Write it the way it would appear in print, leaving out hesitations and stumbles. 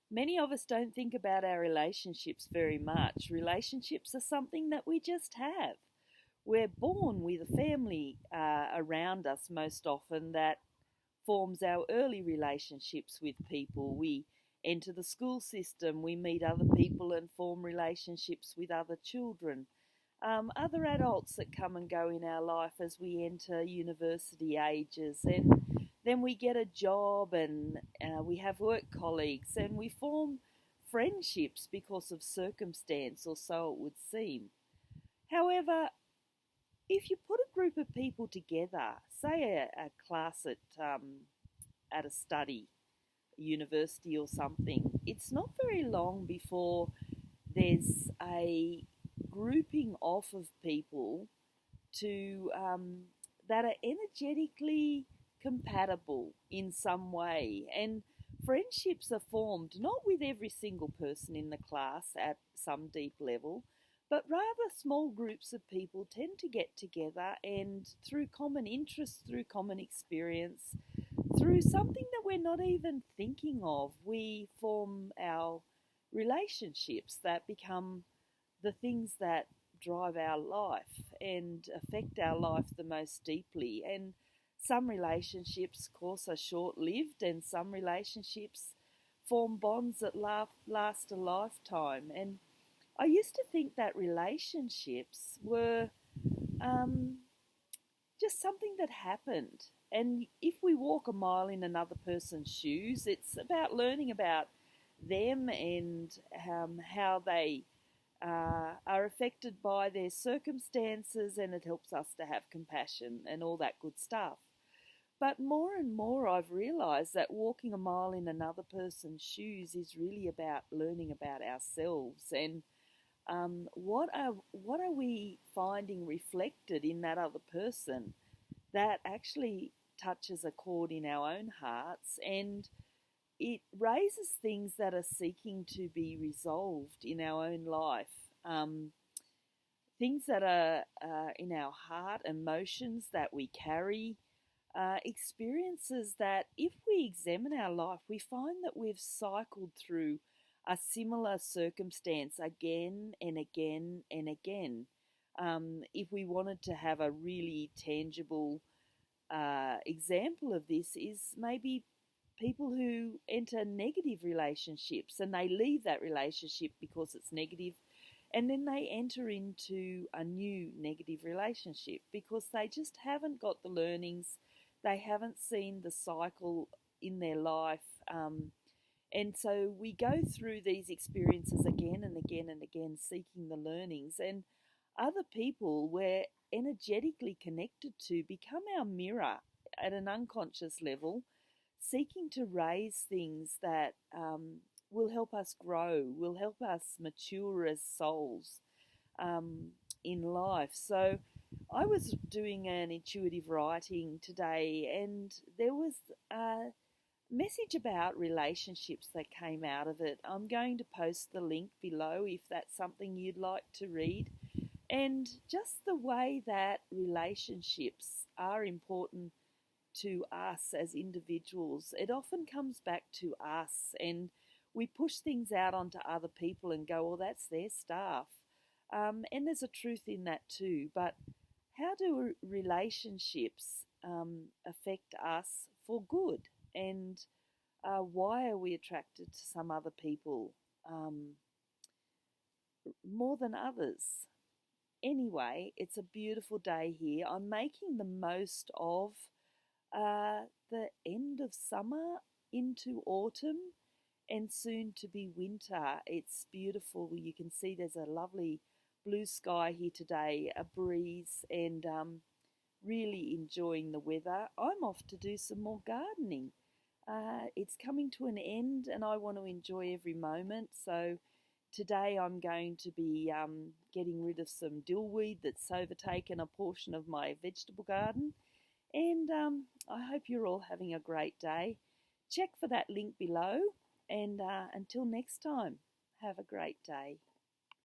Many of us don't think about our relationships very much. Relationships are something that we just have. We're born with a family around us most often that forms our early relationships with people. We enter the school system, we meet other people and form relationships with other children. Other adults that come and go in our life as we enter university ages, and then we get a job and we have work colleagues and we form friendships because of circumstance, or so it would seem. However, if you put a group of people together, say a class at a study, university or something, it's not very long before there's a grouping off of people to that are energetically compatible in some way, and friendships are formed not with every single person in the class at some deep level, but rather small groups of people tend to get together, and through common interests, through common experience, through something that we're not even thinking of, we form our relationships that become the things that drive our life and affect our life the most deeply. And some relationships, of course, are short lived, and some relationships form bonds that last a lifetime. And I used to think that relationships were um, just something that happened. And if we walk a mile in another person's shoes, it's about learning about them and how they are affected by their circumstances, and it helps us to have compassion and all that good stuff. But more and more, I've realised that walking a mile in another person's shoes is really about learning about ourselves, and what are we finding reflected in that other person that actually touches a chord in our own hearts, and it raises things that are seeking to be resolved in our own life. Things that are in our heart, emotions that we carry, experiences that, if we examine our life, we find that we've cycled through a similar circumstance again and again and again. If we wanted to have a really tangible example of this, is maybe people who enter negative relationships and they leave that relationship because it's negative, and then they enter into a new negative relationship because they just haven't got the learnings, they haven't seen the cycle in their life. And so we go through these experiences again and again and again, seeking the learnings. And other people we're energetically connected to become our mirror at an unconscious level, seeking to raise things that will help us grow, will help us mature as souls in life. So I was doing an intuitive writing today, and there was a message about relationships that came out of it. I'm going to post the link below if that's something you'd like to read. And just the way that relationships are important to us as individuals, it often comes back to us, and we push things out onto other people and go, well, that's their stuff. And there's a truth in that too. But how do relationships affect us for good? And why are we attracted to some other people more than others? Anyway, it's a beautiful day here. I'm making the most of the end of summer into autumn and soon to be winter. It's beautiful. You can see there's a lovely blue sky here today, a breeze, and really enjoying the weather. I'm off to do some more gardening. It's coming to an end and I want to enjoy every moment. So today I'm going to be getting rid of some dillweed that's overtaken a portion of my vegetable garden. And I hope you're all having a great day. Check for that link below, and until next time, have a great day.